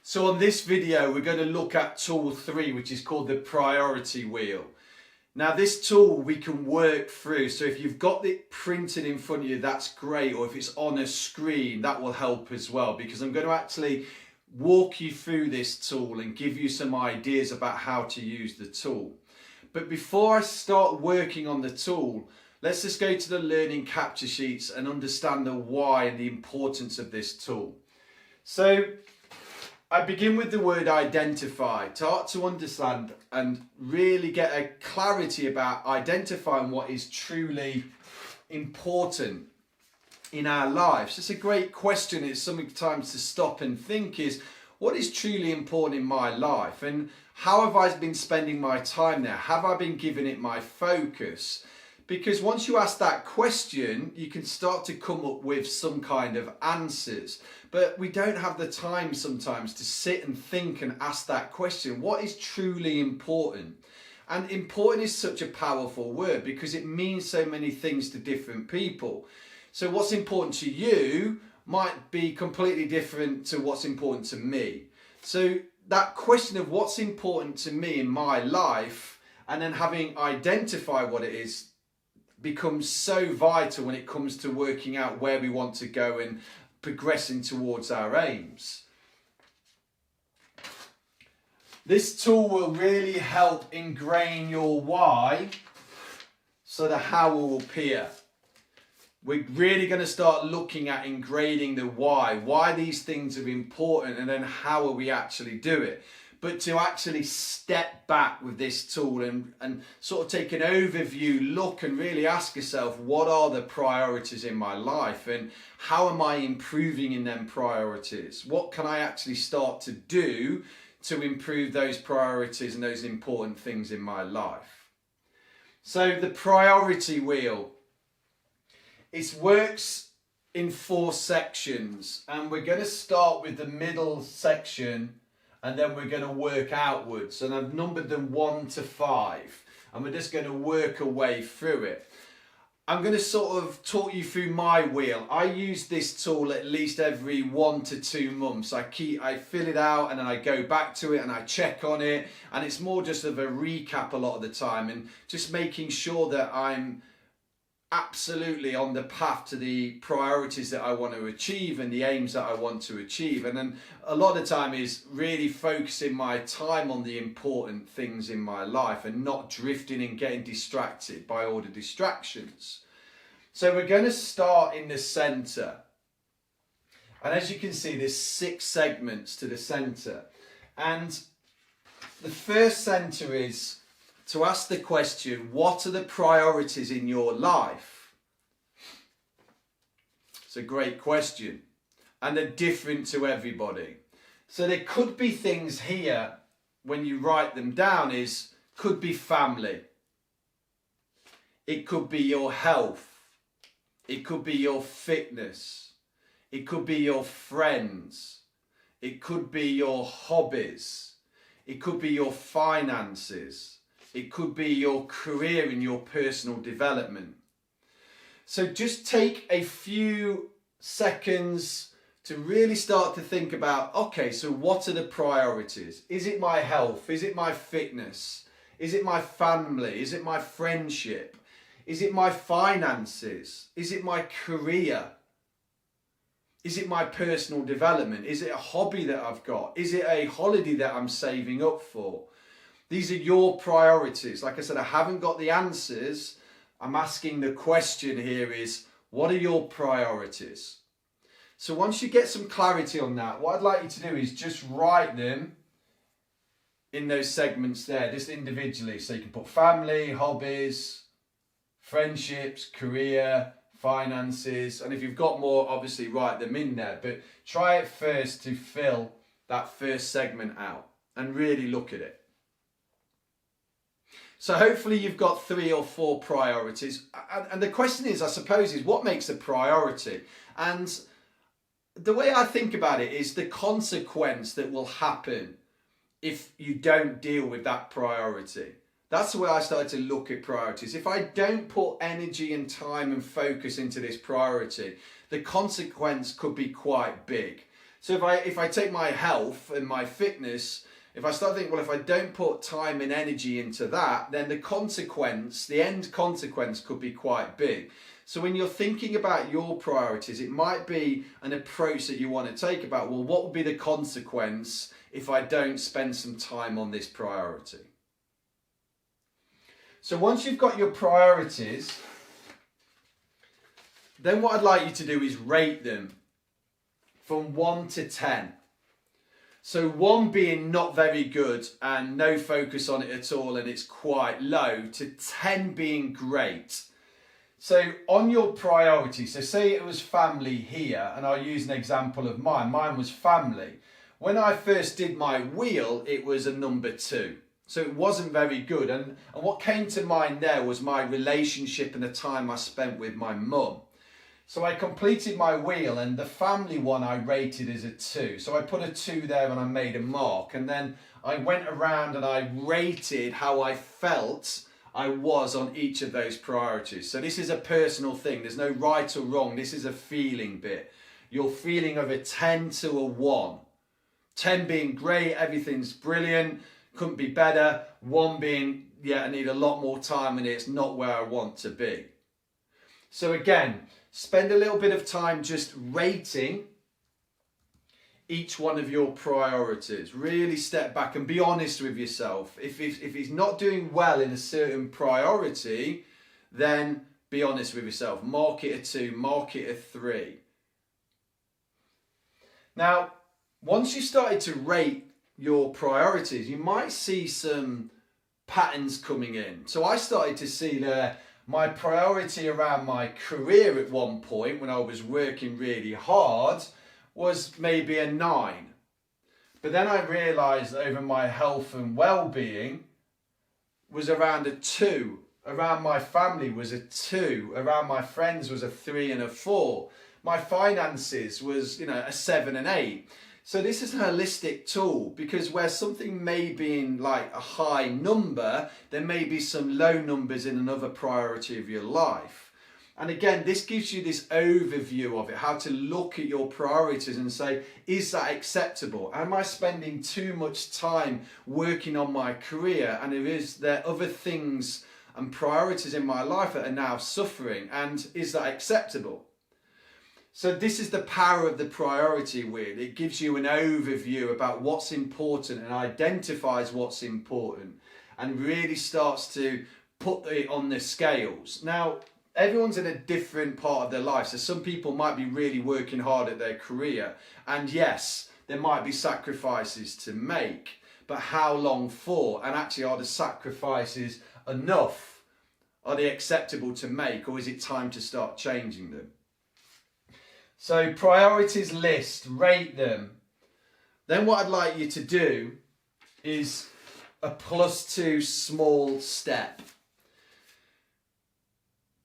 So on this video, we're going to look at tool 3, which is called the priority wheel. Now this tool we can work through, so if you've got it printed in front of you, that's great, or if it's on a screen, that will help as well, because I'm going to actually walk you through this tool and give you some ideas about how to use the tool. But before I start working on the tool, let's just go to the learning capture sheets and understand the why and the importance of this tool. So I begin with the word identify, to understand and really get a clarity about identifying what is truly important in our lives. It's a great question. It's sometimes to stop and think is, what is truly important in my life? And how have I been spending my time there? Have I been giving it my focus? Because once you ask that question, you can start to come up with some kind of answers. But we don't have the time sometimes to sit and think and ask that question. What is truly important? And important is such a powerful word because it means so many things to different people. So what's important to you might be completely different to what's important to me. So that question of what's important to me in my life, and then having identified what it is, becomes so vital when it comes to working out where we want to go and progressing towards our aims. This tool will really help ingrain your why so the how will appear. We're really going to start looking at ingraining the why these things are important, and then how will we actually do it. But to actually step back with this tool and sort of take an overview look and really ask yourself, what are the priorities in my life and how am I improving in them priorities? What can I actually start to do to improve those priorities and those important things in my life? So the priority wheel, it works in 4 sections, and we're going to start with the middle section and then we're going to work outwards, and I've numbered them 1 to 5, and we're just going to work our way through it. I'm going to sort of talk you through my wheel. I use this tool at least every 1 to 2 months. I fill it out and then I go back to it and I check on it, and it's more just of a recap a lot of the time and just making sure that I'm absolutely on the path to the priorities that I want to achieve and the aims that I want to achieve. And then a lot of the time is really focusing my time on the important things in my life and not drifting and getting distracted by all the distractions. So we're going to start in the center, and as you can see, there's 6 segments to the center, and the first center is to ask the question, what are the priorities in your life? It's a great question, and they're different to everybody. So there could be things here when you write them down could be family. It could be your health. It could be your fitness. It could be your friends. It could be your hobbies. It could be your finances. It could be your career and your personal development. So just take a few seconds to really start to think about, okay, so what are the priorities? Is it my health? Is it my fitness? Is it my family? Is it my friendship? Is it my finances? Is it my career? Is it my personal development? Is it a hobby that I've got? Is it a holiday that I'm saving up for? These are your priorities. Like I said, I haven't got the answers. I'm asking the question here is, what are your priorities? So once you get some clarity on that, what I'd like you to do is just write them in those segments there, just individually. So you can put family, hobbies, friendships, career, finances. And if you've got more, obviously write them in there. But try it first to fill that first segment out and really look at it. So hopefully you've got 3 or 4 priorities. And the question is, I suppose, is what makes a priority? And the way I think about it is the consequence that will happen if you don't deal with that priority. That's the way I started to look at priorities. If I don't put energy and time and focus into this priority, the consequence could be quite big. So if I take my health and my fitness, if I start thinking, well, if I don't put time and energy into that, then the end consequence could be quite big. So when you're thinking about your priorities, it might be an approach that you want to take about, well, what would be the consequence if I don't spend some time on this priority? So once you've got your priorities, then what I'd like you to do is rate them from 1 to 10. So 1 being not very good and no focus on it at all and it's quite low, to 10 being great. So on your priority, so say it was family here, and I'll use an example of mine. Mine was family. When I first did my wheel, it was a number 2. So it wasn't very good. And what came to mind there was my relationship and the time I spent with my mum. So I completed my wheel, and the family one I rated as a 2. So I put a 2 there and I made a mark. And then I went around and I rated how I felt I was on each of those priorities. So this is a personal thing. There's no right or wrong. This is a feeling bit. Your feeling of a 10 to a 1. 10 being great, everything's brilliant, couldn't be better. 1 being, yeah, I need a lot more time and it's not where I want to be. So again, spend a little bit of time just rating each one of your priorities. Really step back and be honest with yourself. If he's not doing well in a certain priority, then be honest with yourself. Mark it a 2, mark it a 3. Now, once you started to rate your priorities, you might see some patterns coming in. So I started to see there my priority around my career at one point when I was working really hard was maybe a 9. But then I realised over my health and well-being was around a 2. Around my family was a 2. Around my friends was a 3 and a 4. My finances was, a 7 and 8. So this is a holistic tool, because where something may be in like a high number, there may be some low numbers in another priority of your life. And again, this gives you this overview of it, how to look at your priorities and say, is that acceptable? Am I spending too much time working on my career? And is there other things and priorities in my life that are now suffering? And is that acceptable? So this is the power of the priority wheel. It gives you an overview about what's important and identifies what's important and really starts to put it on the scales. Now, everyone's in a different part of their life. So some people might be really working hard at their career. And yes, there might be sacrifices to make, but how long for? And actually, are the sacrifices enough? Are they acceptable to make, or is it time to start changing them? So priorities list, rate them. Then what I'd like you to do is a +2 small step.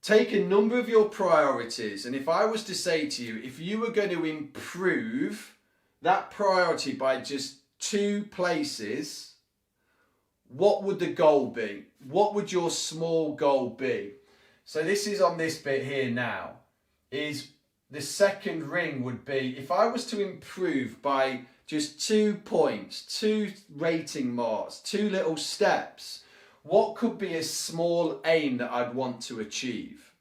Take a number of your priorities, and if I was to say to you, if you were going to improve that priority by just 2 places, what would the goal be? What would your small goal be? So this is on this bit here now, is the second ring would be, if I was to improve by just 2 points, 2 rating marks, 2 little steps, what could be a small aim that I'd want to achieve?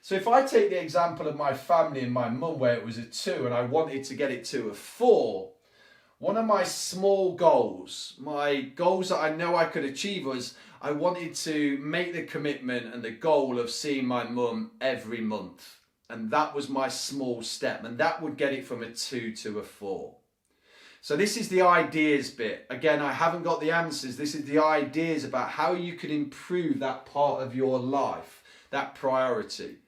So if I take the example of my family and my mum where it was a 2 and I wanted to get it to a 4, one of my small goals, my goals that I know I could achieve, was I wanted to make the commitment and the goal of seeing my mum every month. And that was my small step, and that would get it from a 2 to a 4. So this is the ideas bit. Again, I haven't got the answers. This is the ideas about how you can improve that part of your life, that priority.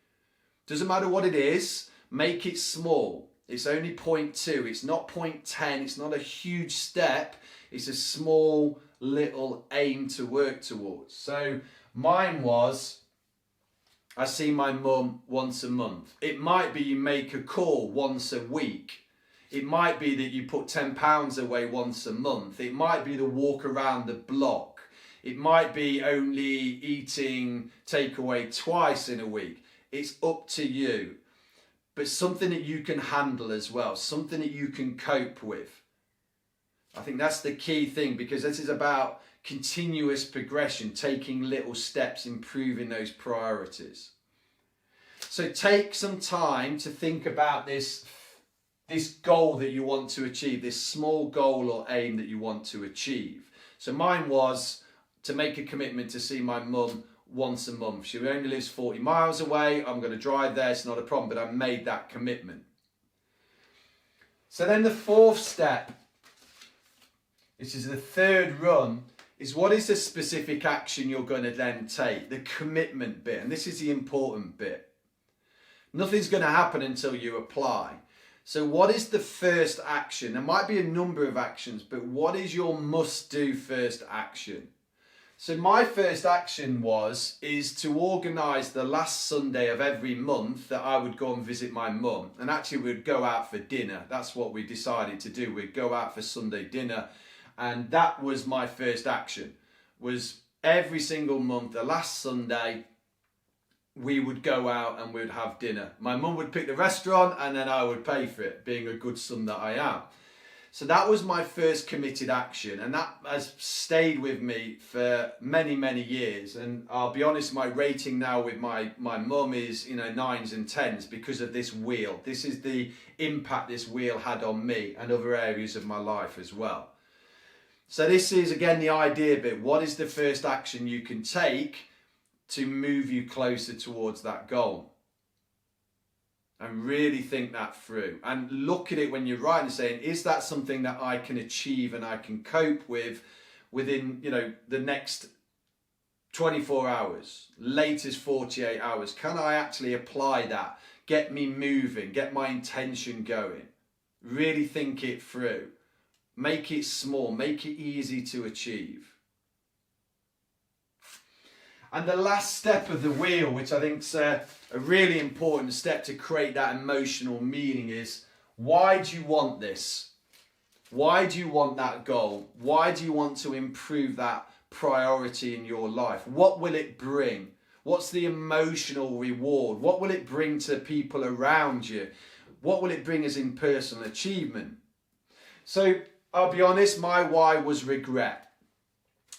Doesn't matter what it is, make it small. It's only 0.2, it's not 0.10, it's not a huge step. It's a small little aim to work towards. So mine was, I see my mum once a month. It might be you make a call once a week. It might be that you put £10 away once a month. It might be the walk around the block. It might be only eating takeaway twice in a week. It's up to you. but something that you can handle as well, something that you can cope with. I think that's the key thing, because this is about continuous progression, taking little steps, improving those priorities. So take some time to think about this goal that you want to achieve, this small goal or aim that you want to achieve. So mine was to make a commitment to see my mum once a month. She only lives 40 miles away. I'm going to drive there. It's not a problem, but I made that commitment. So then the fourth step, which is the third run, is what is the specific action you're going to then take, the commitment bit. And this is the important bit. Nothing's going to happen until you apply. So what is the first action? There might be a number of actions, but what is your must-do first action? So my first action is to organise the last Sunday of every month that I would go and visit my mum. And actually we'd go out for dinner. That's what we decided to do. We'd go out for Sunday dinner. And that was my first action, was every single month, the last Sunday, we would go out and we'd have dinner. My mum would pick the restaurant and then I would pay for it, being a good son that I am. So that was my first committed action, and that has stayed with me for many, many years. And I'll be honest, my rating now with my mum is 9s and 10s because of this wheel. This is the impact this wheel had on me and other areas of my life as well. So this is again the idea bit. What is the first action you can take to move you closer towards that goal? And really think that through and look at it when you're writing, saying, is that something that I can achieve and I can cope with within the next 24 hours, latest 48 hours? Can I actually apply that, get me moving, get my intention going? Really think it through. Make it small, make it easy to achieve. And the last step of the wheel, which I think is a really important step to create that emotional meaning, is, why do you want this? Why do you want that goal? Why do you want to improve that priority in your life? What will it bring? What's the emotional reward? What will it bring to people around you? What will it bring as in personal achievement? So I'll be honest, my why was regret.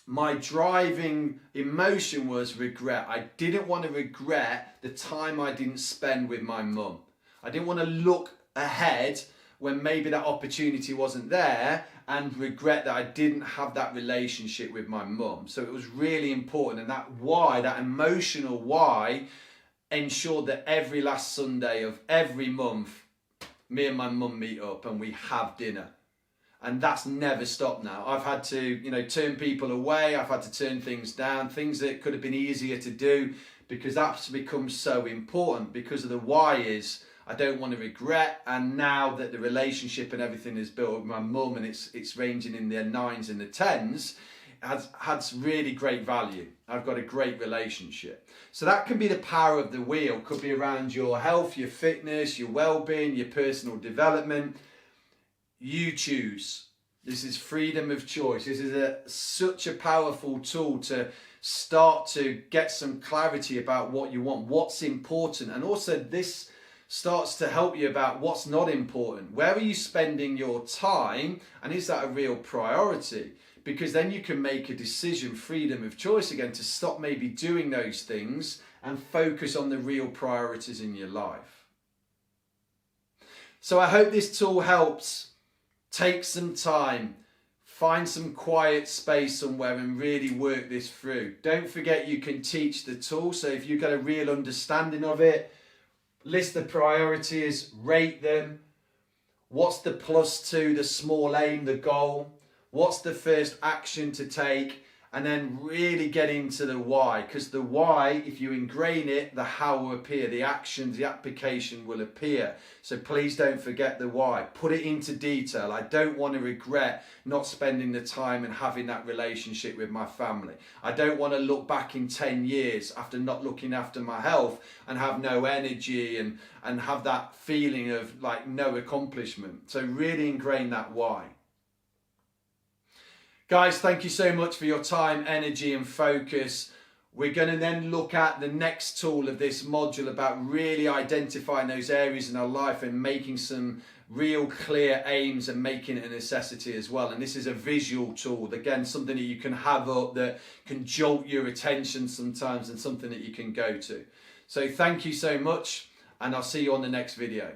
My driving emotion was regret. I didn't want to regret the time I didn't spend with my mum. I didn't want to look ahead when maybe that opportunity wasn't there and regret that I didn't have that relationship with my mum. So it was really important, and that why, that emotional why, ensured that every last Sunday of every month, me and my mum meet up and we have dinner. And that's never stopped now. I've had to, turn people away. I've had to turn things down, things that could have been easier to do, because that's become so important, because of the why is, I don't want to regret. And now that the relationship and everything is built with my mum, and it's ranging in the 9s and the 10s, has really great value. I've got a great relationship. So that can be the power of the wheel. Could be around your health, your fitness, your well-being, your personal development. You choose. This is freedom of choice. This is such a powerful tool to start to get some clarity about what you want, what's important. And also this starts to help you about what's not important. Where are you spending your time? And is that a real priority? Because then you can make a decision, freedom of choice again, to stop maybe doing those things and focus on the real priorities in your life. So I hope this tool helps. Take some time, find some quiet space somewhere and really work this through. Don't forget you can teach the tool. So if you've got a real understanding of it, list the priorities, rate them. What's the +2, the small aim, the goal? What's the first action to take? And then really get into the why, because the why, if you ingrain it, the how will appear, the actions, the application will appear. So please don't forget the why. Put it into detail. I don't want to regret not spending the time and having that relationship with my family. I don't want to look back in 10 years after not looking after my health and have no energy and have that feeling of like no accomplishment. So really ingrain that why. Guys, thank you so much for your time, energy and focus. We're going to then look at the next tool of this module about really identifying those areas in our life and making some real clear aims and making it a necessity as well. And this is a visual tool, again, something that you can have up that can jolt your attention sometimes and something that you can go to. So thank you so much, and I'll see you on the next video.